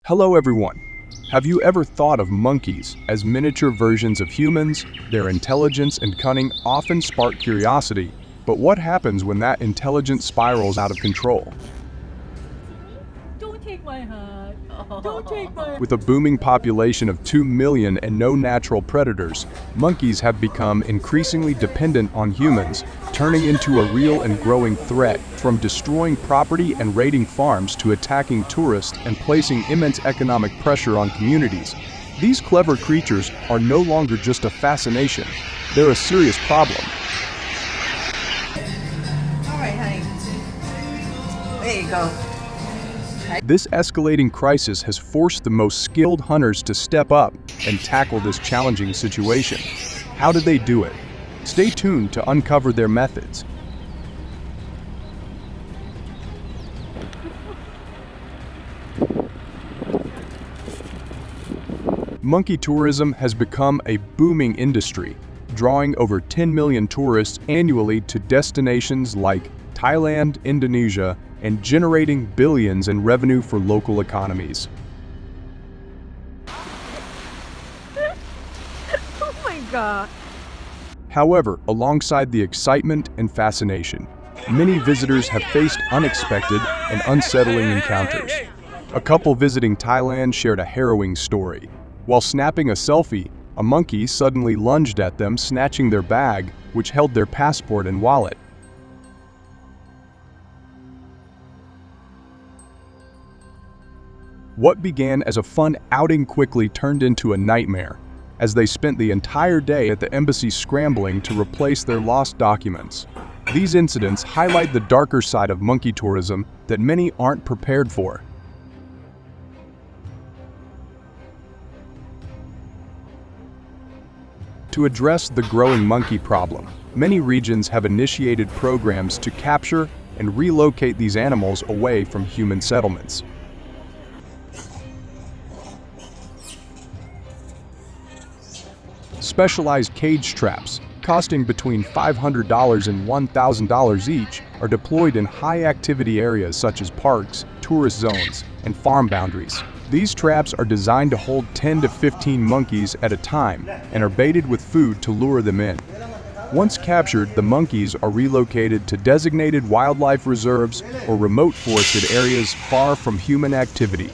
Hello everyone. Have you ever thought of monkeys as miniature versions of humans? Their intelligence and cunning often spark curiosity, but what happens when that intelligence spirals out of control? Don't take my hat. Don't take my... With a booming population of 2 million and no natural predators, monkeys have become increasingly dependent on humans, turning into a real and growing threat, from destroying property and raiding farms to attacking tourists and placing immense economic pressure on communities. These clever creatures are no longer just a fascination, they're a serious problem. All right, honey. There you go. This escalating crisis has forced the most skilled hunters to step up and tackle this challenging situation. How did they do it? Stay tuned to uncover their methods. Monkey tourism has become a booming industry, drawing over 10 million tourists annually to destinations like Thailand, Indonesia, and generating billions in revenue for local economies. Oh my God. However, alongside the excitement and fascination, many visitors have faced unexpected and unsettling encounters. A couple visiting Thailand shared a harrowing story. While snapping a selfie, a monkey suddenly lunged at them, snatching their bag, which held their passport and wallet. What began as a fun outing quickly turned into a nightmare, as they spent the entire day at the embassy scrambling to replace their lost documents. These incidents highlight the darker side of monkey tourism that many aren't prepared for. To address the growing monkey problem, many regions have initiated programs to capture and relocate these animals away from human settlements. Specialized cage traps, costing between $500 and $1,000 each, are deployed in high-activity areas such as parks, tourist zones, and farm boundaries. These traps are designed to hold 10 to 15 monkeys at a time and are baited with food to lure them in. Once captured, the monkeys are relocated to designated wildlife reserves or remote forested areas far from human activity.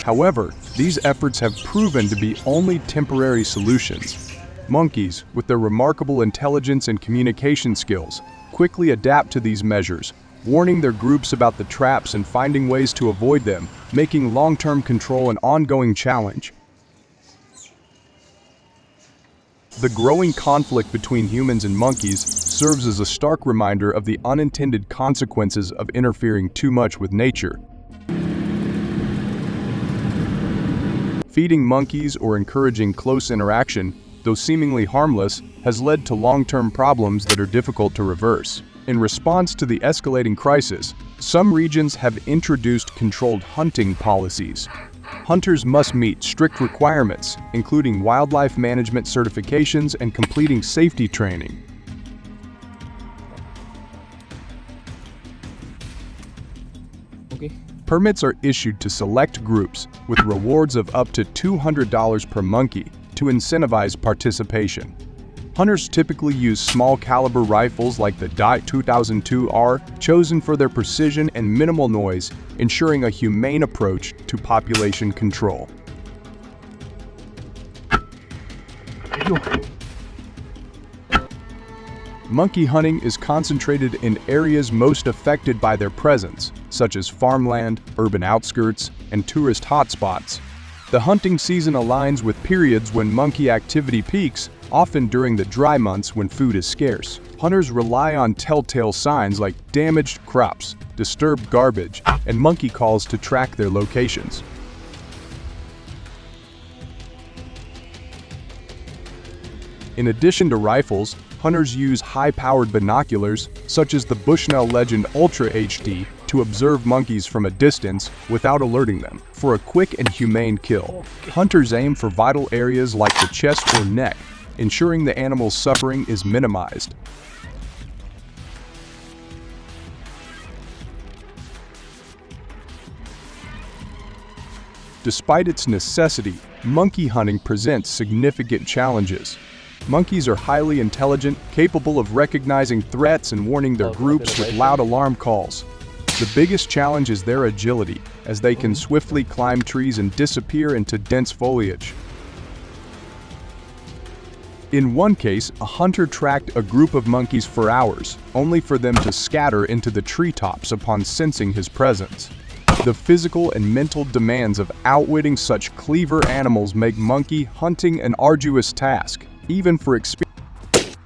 However, these efforts have proven to be only temporary solutions. Monkeys, with their remarkable intelligence and communication skills, quickly adapt to these measures, warning their groups about the traps and finding ways to avoid them, making long-term control an ongoing challenge. The growing conflict between humans and monkeys serves as a stark reminder of the unintended consequences of interfering too much with nature. Feeding monkeys or encouraging close interaction, though seemingly harmless, has led to long-term problems that are difficult to reverse. In response to the escalating crisis, some regions have introduced controlled hunting policies. Hunters must meet strict requirements, including wildlife management certifications and completing safety training. Permits are issued to select groups, with rewards of up to $200 per monkey to incentivize participation. Hunters typically use small-caliber rifles like the Dot 2002R, chosen for their precision and minimal noise, ensuring a humane approach to population control. Monkey hunting is concentrated in areas most affected by their presence, such as farmland, urban outskirts, and tourist hotspots. The hunting season aligns with periods when monkey activity peaks, often during the dry months when food is scarce. Hunters rely on telltale signs like damaged crops, disturbed garbage, and monkey calls to track their locations. In addition to rifles, hunters use high-powered binoculars, such as the Bushnell Legend Ultra HD, to observe monkeys from a distance without alerting them. For a quick and humane kill, hunters aim for vital areas like the chest or neck, ensuring the animal's suffering is minimized. Despite its necessity, monkey hunting presents significant challenges. Monkeys are highly intelligent, capable of recognizing threats and warning their groups with loud alarm calls. The biggest challenge is their agility, as they can swiftly climb trees and disappear into dense foliage. In one case, a hunter tracked a group of monkeys for hours, only for them to scatter into the treetops upon sensing his presence. The physical and mental demands of outwitting such clever animals make monkey hunting an arduous task, even for experienced.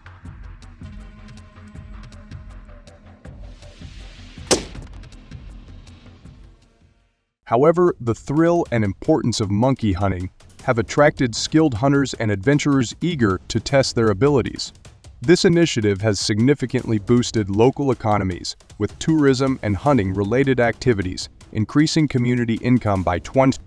However, the thrill and importance of monkey hunting have attracted skilled hunters and adventurers eager to test their abilities. This initiative has significantly boosted local economies, with tourism and hunting-related activities increasing community income by 20%.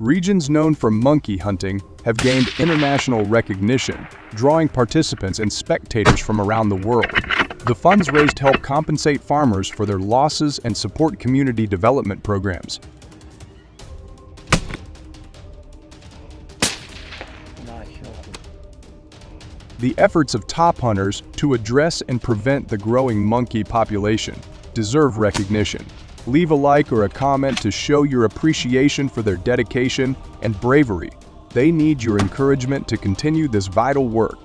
Regions known for monkey hunting have gained international recognition, drawing participants and spectators from around the world. The funds raised help compensate farmers for their losses and support community development programs. The efforts of top hunters to address and prevent the growing monkey population deserve recognition. Leave a like or a comment to show your appreciation for their dedication and bravery. They need your encouragement to continue this vital work.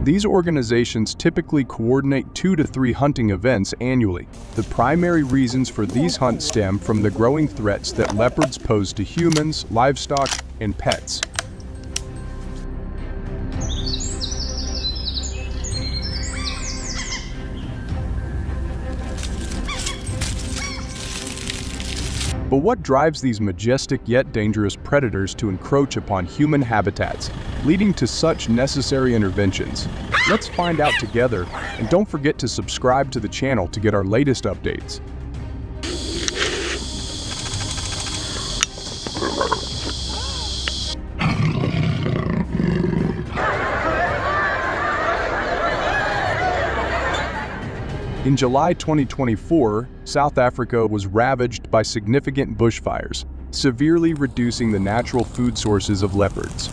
These organizations typically coordinate 2 to 3 hunting events annually. The primary reasons for these hunts stem from the growing threats that leopards pose to humans, livestock, and pets. But what drives these majestic yet dangerous predators to encroach upon human habitats, leading to such necessary interventions? Let's find out together, and don't forget to subscribe to the channel to get our latest updates. In July 2024, South Africa was ravaged by significant bushfires, severely reducing the natural food sources of leopards.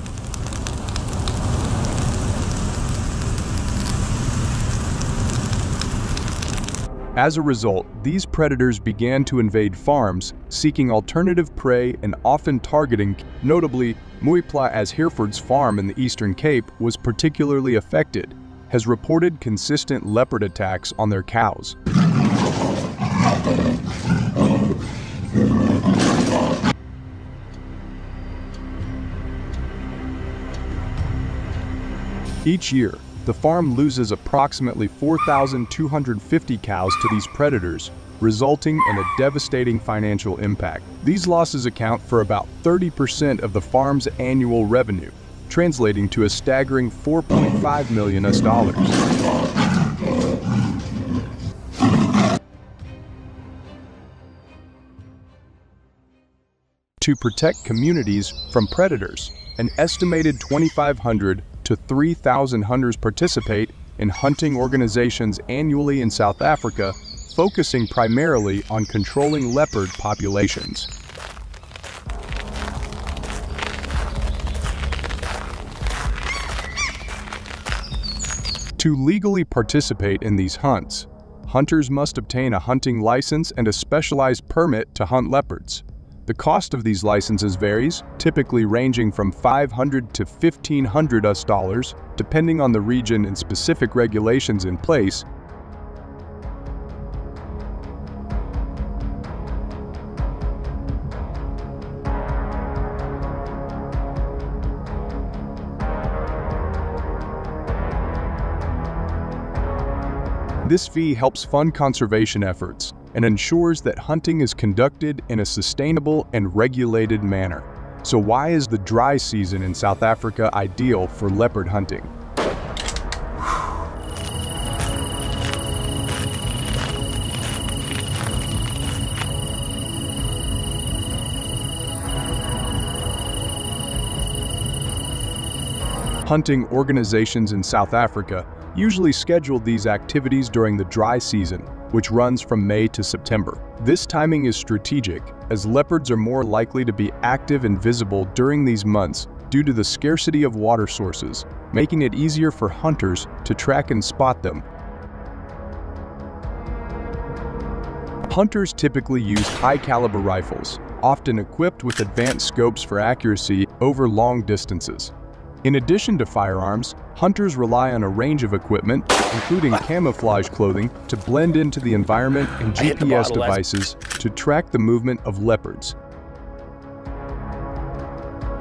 As a result, these predators began to invade farms, seeking alternative prey and often targeting. Notably, Muipla as Hereford's farm in the Eastern Cape was particularly affected, has reported consistent leopard attacks on their cows. Each year, the farm loses approximately 4,250 cows to these predators, resulting in a devastating financial impact. These losses account for about 30% of the farm's annual revenue, translating to a staggering $4.5 million. To protect communities from predators, an estimated 2,500 to 3,000 hunters participate in hunting organizations annually in South Africa, focusing primarily on controlling leopard populations. To legally participate in these hunts, hunters must obtain a hunting license and a specialized permit to hunt leopards. The cost of these licenses varies, typically ranging from $500 to $1,500, depending on the region and specific regulations in place. This fee helps fund conservation efforts and ensures that hunting is conducted in a sustainable and regulated manner. So why is the dry season in South Africa ideal for leopard hunting? Hunting organizations in South Africa usually schedule these activities during the dry season, which runs from May to September. This timing is strategic, as leopards are more likely to be active and visible during these months due to the scarcity of water sources, making it easier for hunters to track and spot them. Hunters typically use high-caliber rifles, often equipped with advanced scopes for accuracy over long distances. In addition to firearms, hunters rely on a range of equipment, including camouflage clothing, to blend into the environment and GPS devices to track the movement of leopards.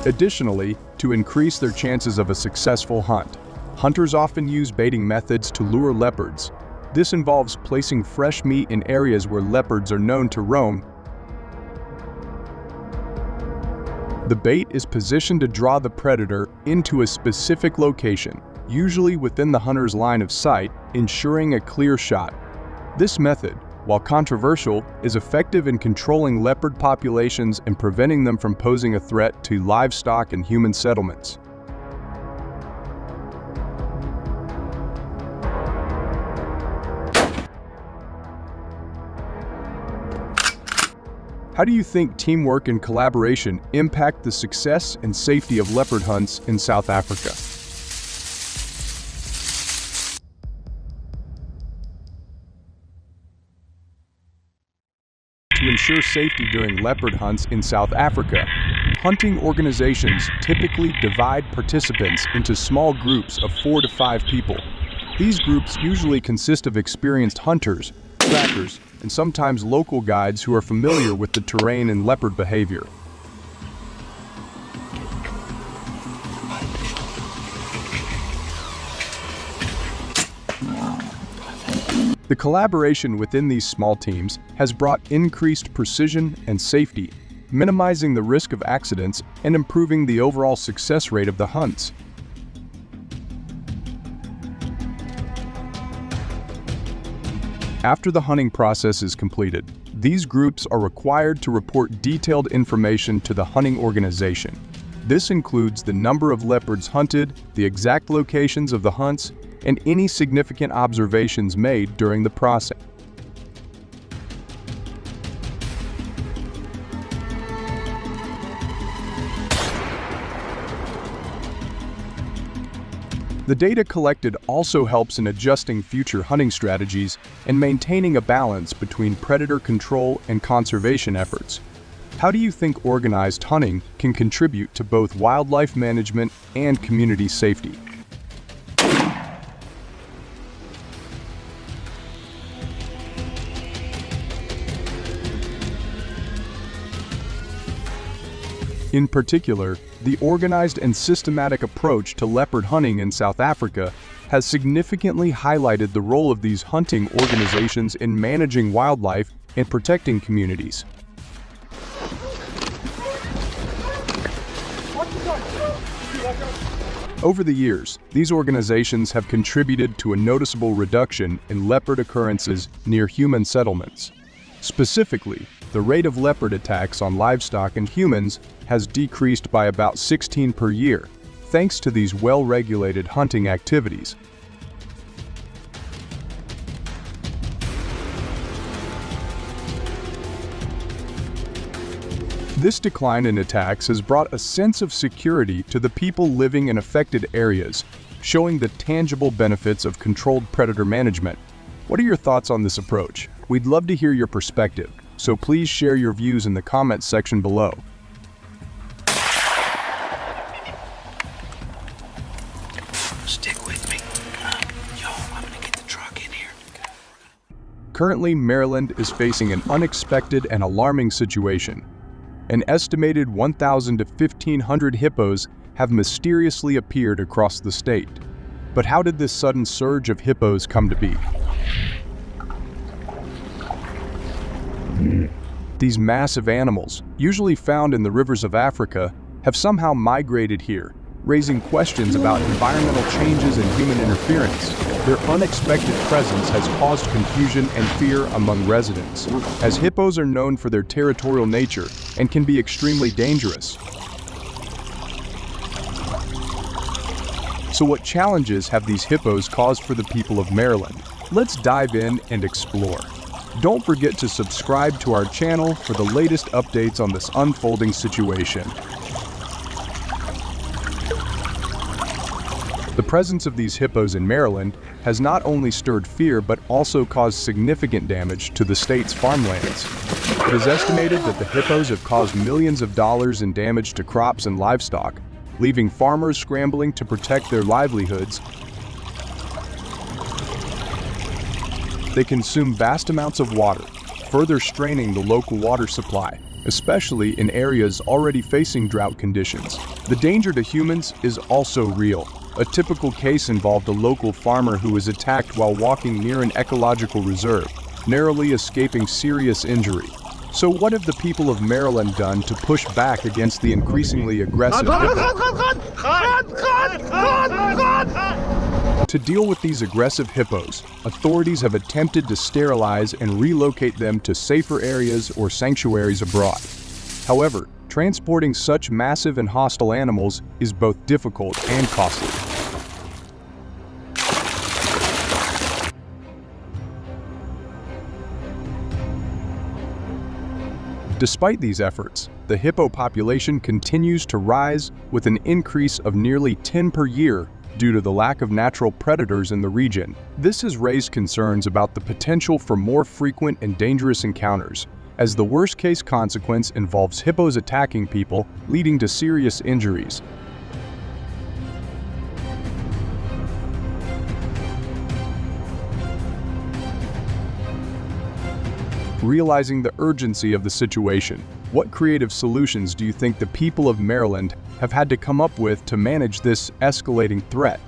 Additionally, to increase their chances of a successful hunt, hunters often use baiting methods to lure leopards. This involves placing fresh meat in areas where leopards are known to roam. The bait is positioned to draw the predator into a specific location, usually within the hunter's line of sight, ensuring a clear shot. This method, while controversial, is effective in controlling leopard populations and preventing them from posing a threat to livestock and human settlements. How do you think teamwork and collaboration impact the success and safety of leopard hunts in South Africa? To ensure safety during leopard hunts in South Africa, hunting organizations typically divide participants into small groups of 4 to 5 people. These groups usually consist of experienced hunters, trackers, and sometimes local guides who are familiar with the terrain and leopard behavior. The collaboration within these small teams has brought increased precision and safety, minimizing the risk of accidents and improving the overall success rate of the hunts. After the hunting process is completed, these groups are required to report detailed information to the hunting organization. This includes the number of leopards hunted, the exact locations of the hunts, and any significant observations made during the process. The data collected also helps in adjusting future hunting strategies and maintaining a balance between predator control and conservation efforts. How do you think organized hunting can contribute to both wildlife management and community safety? In particular, the organized and systematic approach to leopard hunting in South Africa has significantly highlighted the role of these hunting organizations in managing wildlife and protecting communities. Over the years, these organizations have contributed to a noticeable reduction in leopard occurrences near human settlements. Specifically, the rate of leopard attacks on livestock and humans has decreased by about 16 per year, thanks to these well-regulated hunting activities. This decline in attacks has brought a sense of security to the people living in affected areas, showing the tangible benefits of controlled predator management. What are your thoughts on this approach? We'd love to hear your perspective, so please share your views in the comments section below. Stick with me. I'm gonna get the truck in here. Currently, Maryland is facing an unexpected and alarming situation. An estimated 1,000 to 1,500 hippos have mysteriously appeared across the state. But how did this sudden surge of hippos come to be? These massive animals, usually found in the rivers of Africa, have somehow migrated here, raising questions about environmental changes and human interference. Their unexpected presence has caused confusion and fear among residents, as hippos are known for their territorial nature and can be extremely dangerous. So what challenges have these hippos caused for the people of Maryland? Let's dive in and explore. Don't forget to subscribe to our channel for the latest updates on this unfolding situation. The presence of these hippos in Maryland has not only stirred fear but also caused significant damage to the state's farmlands. It is estimated that the hippos have caused millions of dollars in damage to crops and livestock, leaving farmers scrambling to protect their livelihoods. They consume vast amounts of water, further straining the local water supply, especially in areas already facing drought conditions. The danger to humans is also real. A typical case involved a local farmer who was attacked while walking near an ecological reserve, narrowly escaping serious injury. So what have the people of Maryland done to push back against the increasingly aggressive hippos? To deal with these aggressive hippos, authorities have attempted to sterilize and relocate them to safer areas or sanctuaries abroad. However, transporting such massive and hostile animals is both difficult and costly. Despite these efforts, the hippo population continues to rise with an increase of nearly 10 per year due to the lack of natural predators in the region. This has raised concerns about the potential for more frequent and dangerous encounters, as the worst-case consequence involves hippos attacking people, leading to serious injuries. Realizing the urgency of the situation, what creative solutions do you think the people of Maryland have had to come up with to manage this escalating threat?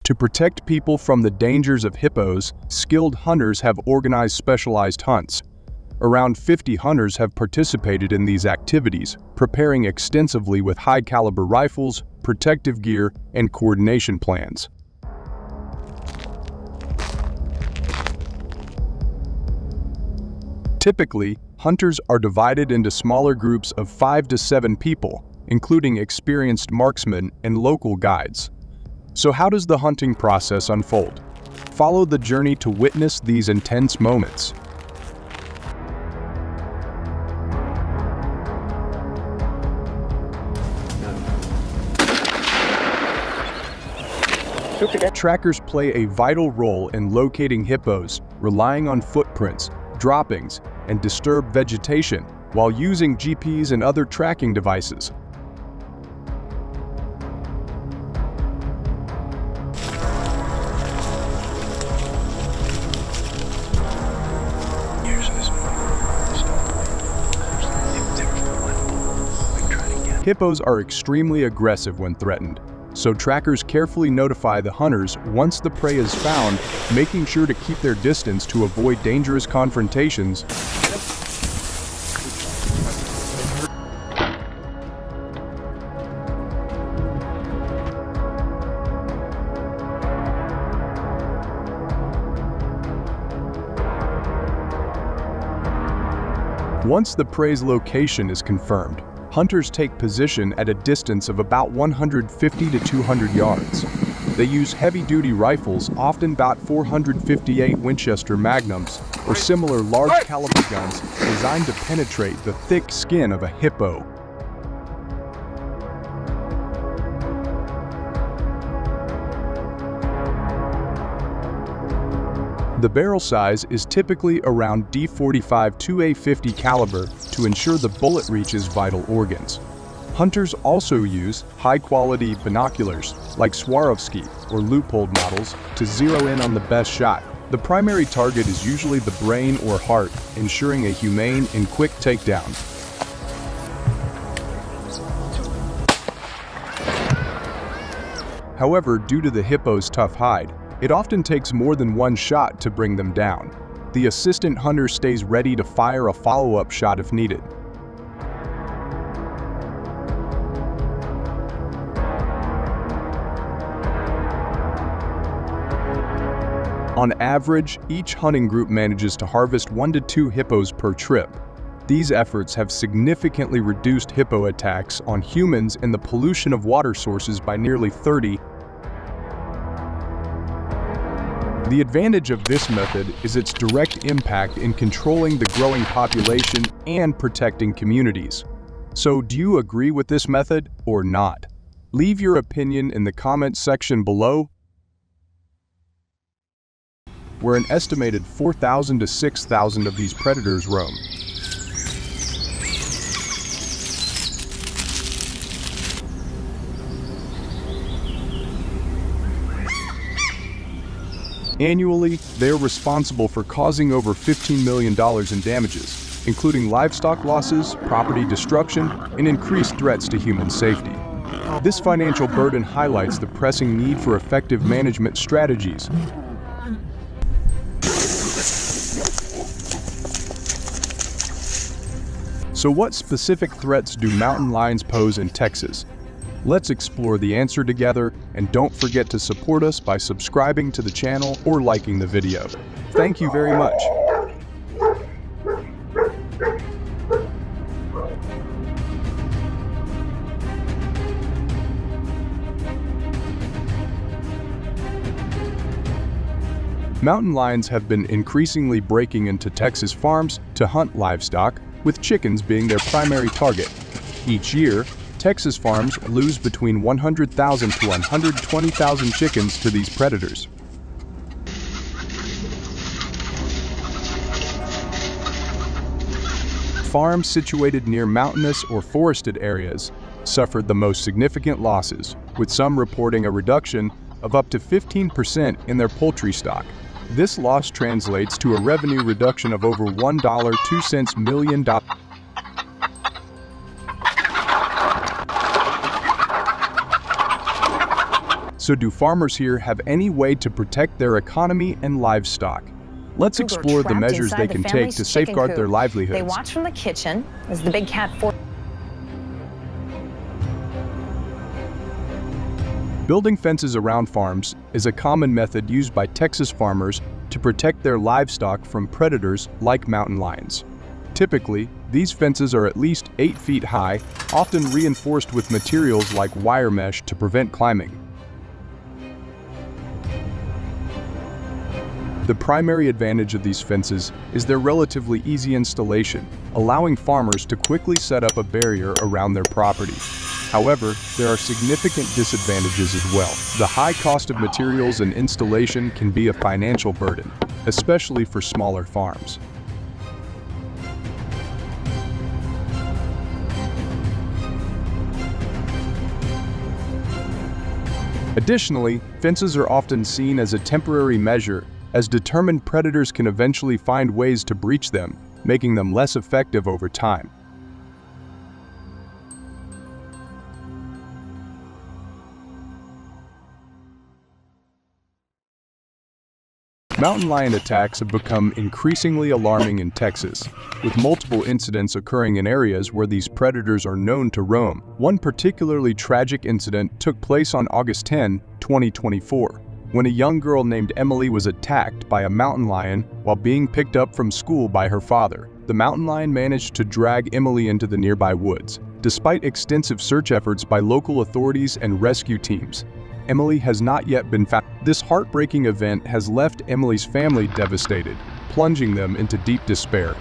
To protect people from the dangers of hippos, skilled hunters have organized specialized hunts. Around 50 hunters have participated in these activities, preparing extensively with high-caliber rifles, protective gear, and coordination plans. Typically, hunters are divided into smaller groups of 5 to 7 people, including experienced marksmen and local guides. So how does the hunting process unfold? Follow the journey to witness these intense moments. Trackers play a vital role in locating hippos, relying on footprints, droppings, and disturbed vegetation, while using GPS and other tracking devices. Hippos are extremely aggressive when threatened, so trackers carefully notify the hunters once the prey is found, making sure to keep their distance to avoid dangerous confrontations. Once the prey's location is confirmed, hunters take position at a distance of about 150 to 200 yards. They use heavy-duty rifles, often about .458 Winchester Magnums, or similar large-caliber guns designed to penetrate the thick skin of a hippo. The barrel size is typically around .45 to .50 caliber to ensure the bullet reaches vital organs. Hunters also use high-quality binoculars, like Swarovski or Leupold models, to zero in on the best shot. The primary target is usually the brain or heart, ensuring a humane and quick takedown. However, due to the hippo's tough hide, it often takes more than one shot to bring them down. The assistant hunter stays ready to fire a follow-up shot if needed. On average, each hunting group manages to harvest 1 to 2 hippos per trip. These efforts have significantly reduced hippo attacks on humans and the pollution of water sources by nearly 30%. The advantage of this method is its direct impact in controlling the growing population and protecting communities. So, do you agree with this method or not? Leave your opinion in the comments section below. Where an estimated 4,000 to 6,000 of these predators roam. Annually, they are responsible for causing over $15 million in damages, including livestock losses, property destruction, and increased threats to human safety. This financial burden highlights the pressing need for effective management strategies. So what specific threats do mountain lions pose in Texas? Let's explore the answer together, and don't forget to support us by subscribing to the channel or liking the video. Thank you very much. Mountain lions have been increasingly breaking into Texas farms to hunt livestock, with chickens being their primary target. Each year, Texas farms lose between 100,000 to 120,000 chickens to these predators. Farms situated near mountainous or forested areas suffered the most significant losses, with some reporting a reduction of up to 15% in their poultry stock. This loss translates to a revenue reduction of over $1.02 million. So do farmers here have any way to protect their economy and livestock? Let's explore the measures they can take to safeguard their livelihoods. They watch from the kitchen as the big cat Building fences around farms is a common method used by Texas farmers to protect their livestock from predators like mountain lions. Typically, these fences are at least 8 feet high, often reinforced with materials like wire mesh to prevent climbing. The primary advantage of these fences is their relatively easy installation, allowing farmers to quickly set up a barrier around their property. However, there are significant disadvantages as well. The high cost of materials and installation can be a financial burden, especially for smaller farms. Additionally, fences are often seen as a temporary measure, as determined predators can eventually find ways to breach them, making them less effective over time. Mountain lion attacks have become increasingly alarming in Texas, with multiple incidents occurring in areas where these predators are known to roam. One particularly tragic incident took place on August 10, 2024, when a young girl named Emily was attacked by a mountain lion while being picked up from school by her father. The mountain lion managed to drag Emily into the nearby woods. Despite extensive search efforts by local authorities and rescue teams, Emily has not yet been found. This heartbreaking event has left Emily's family devastated, plunging them into deep despair.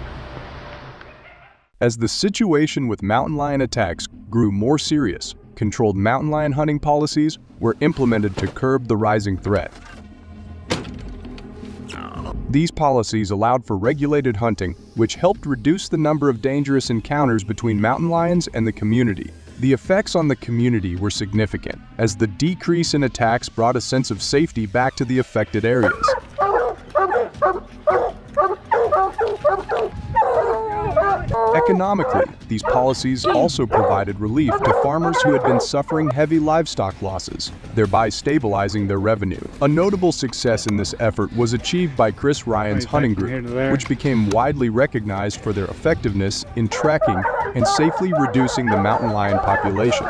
As the situation with mountain lion attacks grew more serious, controlled mountain lion hunting policies were implemented to curb the rising threat. These policies allowed for regulated hunting, which helped reduce the number of dangerous encounters between mountain lions and the community. The effects on the community were significant, as the decrease in attacks brought a sense of safety back to the affected areas. Economically, these policies also provided relief to farmers who had been suffering heavy livestock losses, thereby stabilizing their revenue. A notable success in this effort was achieved by Chris Ryan's hunting group, which became widely recognized for their effectiveness in tracking and safely reducing the mountain lion population.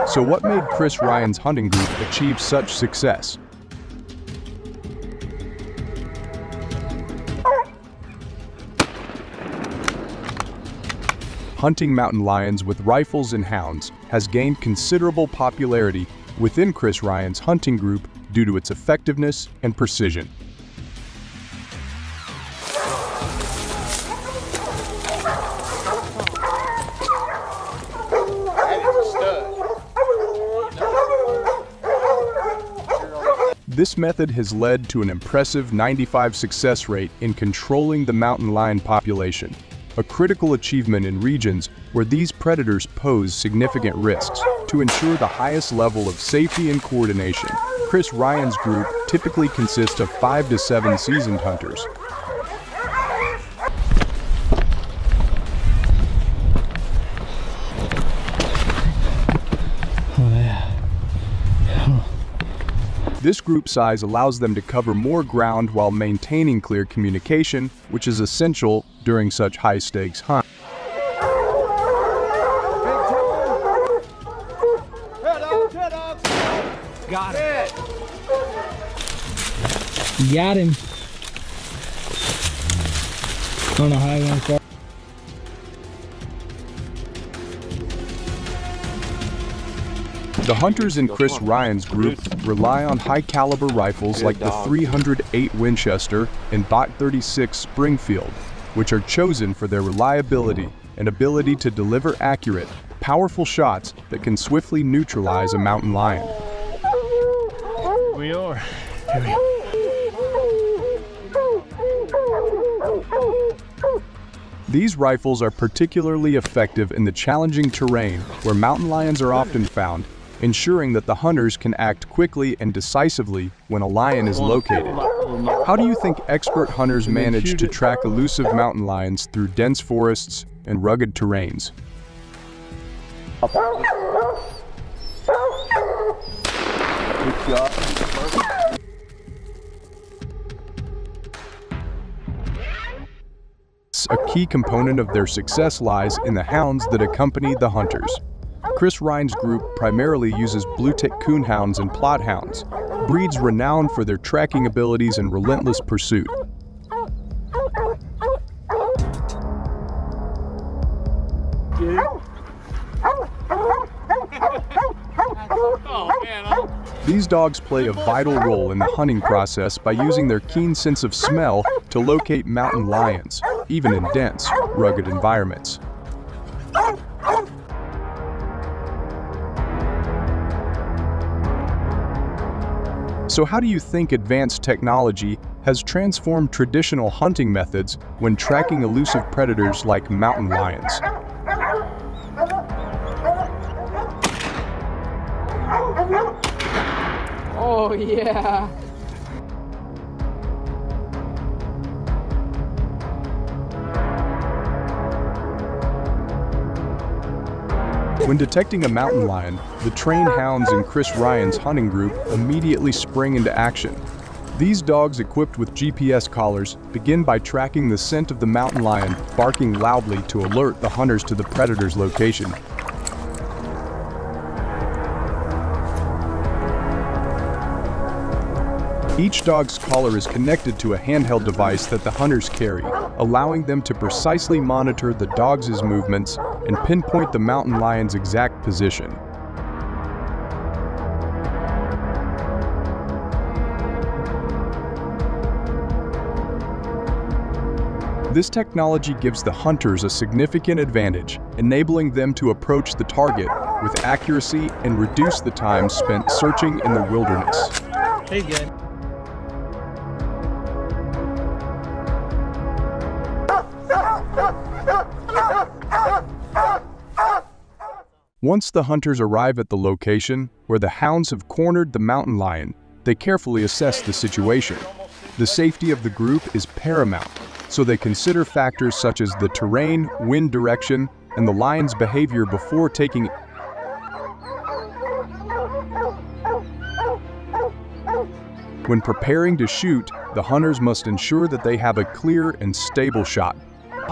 So what made Chris Ryan's hunting group achieve such success? hunting mountain lions with rifles and hounds has gained considerable popularity within Chris Ryan's hunting group due to its effectiveness and precision. This method has led to an impressive 95% success rate in controlling the mountain lion population, a critical achievement in regions where these predators pose significant risks. To ensure the highest level of safety and coordination, Chris Ryan's group typically consists of 5 to 7 seasoned hunters. This group size allows them to cover more ground while maintaining clear communication, which is essential during such high-stakes hunts. Got it. Got him. I don't know how he went far. The hunters in Chris Ryan's group rely on high-caliber rifles like the .308 Winchester and .36 Springfield, which are chosen for their reliability and ability to deliver accurate, powerful shots that can swiftly neutralize a mountain lion. We are. These rifles are particularly effective in the challenging terrain where mountain lions are often found, ensuring that the hunters can act quickly and decisively when a lion is located. How do you think expert hunters manage to track elusive mountain lions through dense forests and rugged terrains? A key component of their success lies in the hounds that accompany the hunters. Chris Ryan's group primarily uses blue-tick coonhounds and plot hounds, breeds renowned for their tracking abilities and relentless pursuit. These dogs play a vital role in the hunting process by using their keen sense of smell to locate mountain lions, even in dense, rugged environments. So how do you think advanced technology has transformed traditional hunting methods when tracking elusive predators like mountain lions? Oh, yeah. When detecting a mountain lion, the trained hounds in Chris Ryan's hunting group immediately spring into action. These dogs, equipped with GPS collars, begin by tracking the scent of the mountain lion, barking loudly to alert the hunters to the predator's location. Each dog's collar is connected to a handheld device that the hunters carry, allowing them to precisely monitor the dog's movements and pinpoint the mountain lion's exact position. This technology gives the hunters a significant advantage, enabling them to approach the target with accuracy and reduce the time spent searching in the wilderness. Hey, good. Once the hunters arrive at the location where the hounds have cornered the mountain lion, they carefully assess the situation. The safety of the group is paramount, so they consider factors such as the terrain, wind direction, and the lion's behavior before taking. When preparing to shoot, the hunters must ensure that they have a clear and stable shot.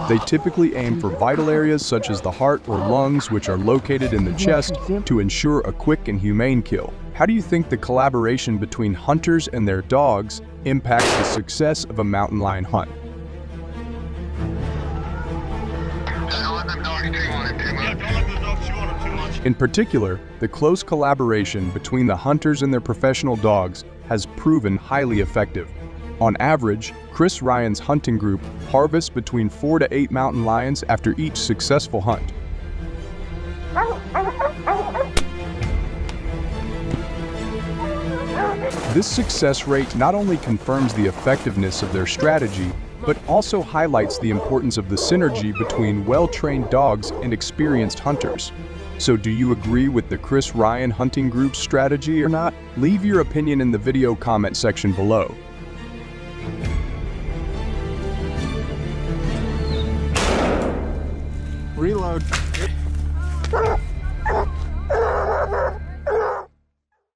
They typically aim for vital areas such as the heart or lungs, which are located in the chest, to ensure a quick and humane kill. How do you think the collaboration between hunters and their dogs impacts the success of a mountain lion hunt? Just let them dogs chew on it. In particular, the close collaboration between the hunters and their professional dogs has proven highly effective. On average, Chris Ryan's hunting group harvests between 4 to 8 mountain lions after each successful hunt. This success rate not only confirms the effectiveness of their strategy, but also highlights the importance of the synergy between well-trained dogs and experienced hunters. So do you agree with the Chris Ryan Hunting Group's strategy or not? Leave your opinion in the video comment section below. Reload.